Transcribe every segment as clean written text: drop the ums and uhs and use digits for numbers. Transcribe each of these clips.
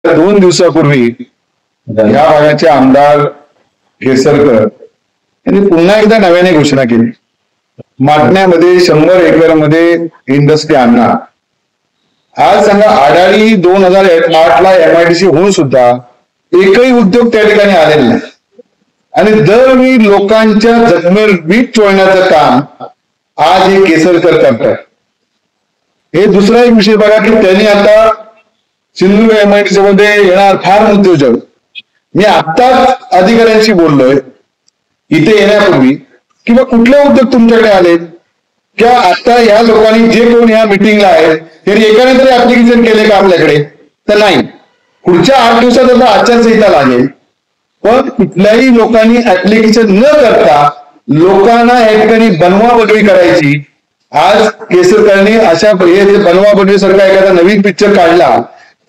2 दिवसापूर्वी या भागाचे आमदार केसरकर यांनी पुन्हा एकदा नव्याने घोषणा केली. माटण्यामध्ये 100 एकरमध्ये इंडस्ट्री आणणार. आज सांगा, आडाळी 2008ला MIDC होऊन सुद्धा एकही उद्योग त्या ठिकाणी आलेला नाही. आणि दरवेळी लोकांच्या जखमेवर वीट चोळण्याचं काम आज हे केसरकर करतात. हे दुसरा एक विषय बघा की त्यांनी आता सिंधुदुर्ग MIDC मध्ये येणार फार उद्योजक. मी आत्ताच अधिकाऱ्यांशी बोललोय इथे येण्यापूर्वी किंवा कुठले उद्योग तुमच्याकडे आले किंवा आता या लोकांनी जे कोण या मिटिंगला आहेत त्यांनी एकाने तरी ऍप्लिकेशन केले का आपल्याकडे? तर नाही. पुढच्या 8 दिवसात आता आचारसंहिता लागेल, पण कुठल्याही लोकांनी ऍप्लिकेशन न करता लोकांना या ठिकाणी बनवाबनवी करायची. आज केसरकरांनी अशा बनवाबनवी सारखा एखादा नवीन पिक्चर काढला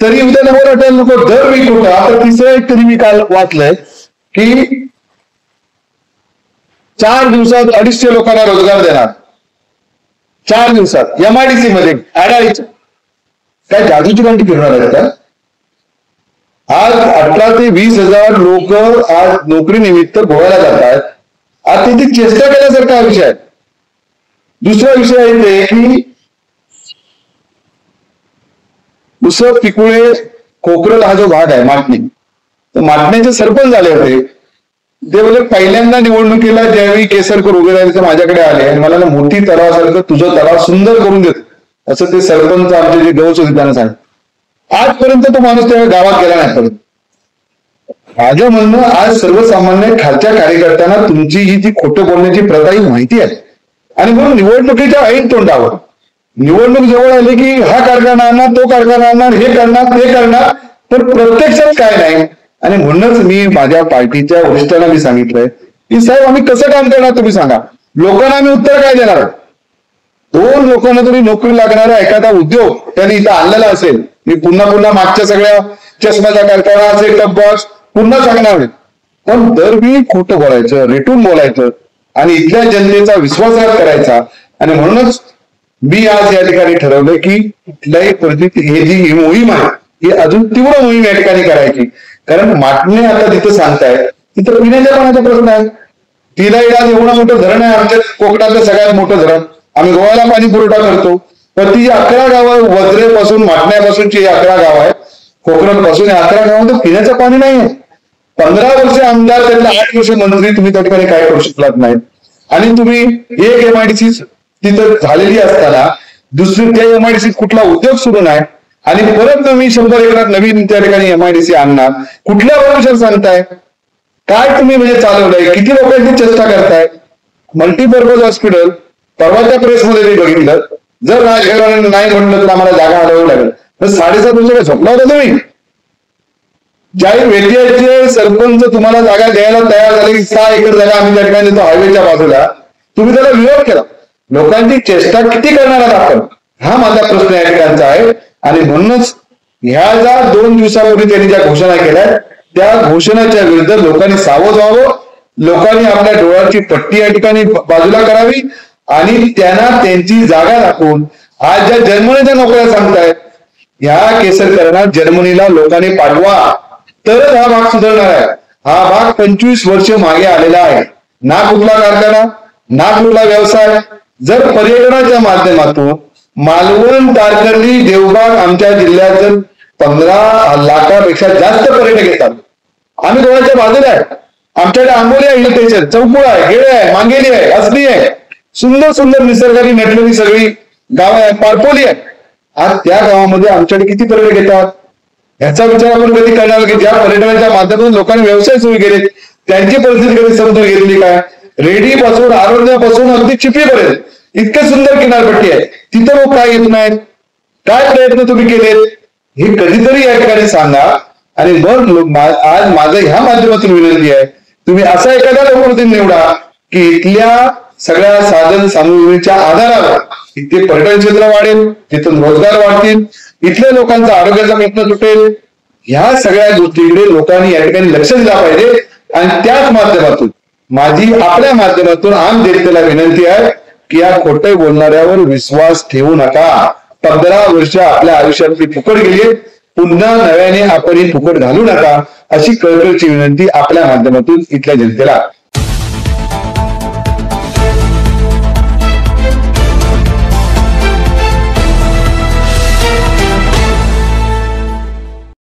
तरी उद्या नवर वाटायला नको दरवेळी कुठं. आता तिसरं एक तरी मी काल वाचलंय की 4 दिवसात 250 लोकांना रोजगार देणार. 4 दिवसात MIDC मध्ये आडाळीच्या काय जादूची घंटी फिरणार आहेत का? आज 18 ते 20,000 लोक आज नोकरी निमित्त गोव्याला जातात. आज तिथे चेष्टा केल्यासारखा हा विषय आहे. दुसरा विषय आहे ते की उसळ पिकुळे कोकरल हा जो भाग आहे माटणी, तर माटण्याचे सरपंच झाले होते. ते बोले पहिल्यांदा निवडणुकीला ज्यावेळी केसरकर उभे राहिले माझ्याकडे आले आणि मला मोठी तलावासारखं तुझं तलाव सुंदर करून देत असं ते सरपंच आमचे जे गौस होते त्यांना सांग. आजपर्यंत तो माणूस त्या गावात गेला नाही. परत माझं म्हणणं, आज सर्वसामान्य खालच्या कार्यकर्त्यांना तुमची ही जी खोटं बोलण्याची प्रथा ही माहिती आहे आणि म्हणून निवडणुकीच्या ऐन तोंडावर निवडणूक जवळ आली की हा कारखाना आणणार, तो कारखाना आणणार, हे करणार, ते करणार, पण प्रत्यक्षात काय नाही. आणि म्हणूनच मी माझ्या पार्टीच्या वरिष्ठांना मी सांगितलंय की साहेब आम्ही कसं काम करणार तुम्ही सांगा. लोकांना आम्ही उत्तर काय देणार? 2 लोकांना तरी नोकरी लागणारा एखादा उद्योग त्यांनी इथं आणलेला असेल. मी पुन्हा मागच्या सगळ्या चष्म्याचा कारखाना, सेटअप बॉक्स पुन्हा सांगणार, पण दरवेळी खोटं बोलायचं, रेटून बोलायचं आणि इथल्या जनतेचा विश्वासघात करायचा. आणि म्हणूनच मी आज या ठिकाणी ठरवलं की कुठल्याही परिस्थितीत ही जी मोहीम आहे ही अजून तीव्र मोहीम या ठिकाणी करायची. कारण माटणे आता तिथं सांगताय तिथं पिण्याच्या पाण्याचा प्रश्न आहे. तिला आज एवढं मोठं धरण आहे, आमच्या कोकणातलं सगळ्यात मोठं धरण. आम्ही गोव्याला पाणी पुरवठा करतो, पण ती 11 गावं वज्रेपासून माटण्यापासूनची 11 गाव आहे, कोकणात पासून 11 गावांमध्ये पिण्याचं पाणी नाहीये. 15 वर्ष आमदार, त्यातले 8 वर्ष मंत्री, तुम्ही त्या ठिकाणी काय करू शकलात नाही. आणि तुम्ही एक MIDC तिथं झालेली असताना दुसरी त्या MIDC कुठला उद्योग सुरू नाही आणि परत तुम्ही 100 एकरात नवीन त्या ठिकाणी MIDC आणणार. कुठल्या भरोशावर सांगताय? काय तुम्ही म्हणजे चालवलंय? किती लोकांची चेष्टा करताय? मल्टीपर्पज हॉस्पिटल परवाच्या प्रेसमध्ये मी बघितलं, जर राजघराण्याने नाही म्हटलं तर आम्हाला जागा हलवावी लागेल. तर 7.5 वर्ष झोपला होता तुम्ही? जाहीर वेटियाचे सरपंच तुम्हाला जागा द्यायला तयार झाले, 6 एकर जागा आम्ही त्या ठिकाणी देतो हायवेच्या बाजूला, तुम्ही त्याला विरोध केला. लोकांची चेष्टा किती करणार आहात आपण? हा माझा प्रश्न या ठिकाणचा आहे. आणि म्हणूनच ह्या ज्या 2 दिवसापूर्वी त्यांनी ज्या घोषणा केल्या त्या घोषणाच्या विरुद्ध लोकांनी सावध व्हावं. लोकांनी आपल्या डोळ्याची पट्टी या ठिकाणी बाजूला करावी आणि त्यांना त्यांची जागा दाखवून आज ज्या जर्मनीच्या नोकऱ्या सांगतायत, ह्या केसरकरांना जर्मनीला लोकांनी पाठवा तरच हा भाग सुधारणार आहे. हा भाग 25 वर्ष मागे आलेला आहे. ना कुठला कारखाना, ना कुठला व्यवसाय. जर पर्यटनाच्या माध्यमातून मालवण, तारकर्ली, देवबाग आमच्या जिल्ह्यात 15 लाखापेक्षा जास्त पर्यटक येतात. आम्ही डोळ्याच्या बाजूला आहे. आमच्याकडे आंबोली आहे, हिल स्टेशन, चौकुळा आहे, गेळे आहे, मांगेली आहे, असली आहे, सुंदर सुंदर निसर्गाने नटलेली सगळी गावं आहे, पारपोली आहे. आज त्या गावामध्ये आमच्याकडे किती पर्यटक येतात ह्याचा विचार आपण कधी करणार की ज्या पर्यटनाच्या माध्यमातून लोकांनी व्यवसाय सुरू केले त्यांची परिस्थिती कधी समजून घेतली काय? रेडीपासून आरोग्यापासून अगदी चिपीपर्यंत इतके सुंदर किनारपट्टी आहे, तिथं लोक काय येत नाहीत? काय प्रयत्न तुम्ही केलेत हे कधीतरी या ठिकाणी सांगा. आणि मग आज माझं ह्या माध्यमातून विनंती आहे, तुम्ही असा एखादा लोकप्रतिनिधी निवडा की इथल्या सगळ्या साधन सामुग्रीच्या आधारावर इथे पर्यटन क्षेत्र वाढेल, तिथून रोजगार वाढतील, इथल्या लोकांचा आरोग्याचा प्रश्न सुटेल. ह्या सगळ्या गोष्टीकडे लोकांनी या ठिकाणी लक्ष दिलं पाहिजे. आणि त्याच माध्यमातून माझी आपल्या माध्यमातून आम जनतेला विनंती आहे की या खोटे बोलणाऱ्यावर विश्वास ठेवू नका. 15 वर्ष आपल्या आयुष्यातली फुकट गेली. पुन्हा नव्याने आपण ही फुकट घालू नका अशी कळकळीची विनंती आपल्या माध्यमातून इथल्या जनतेला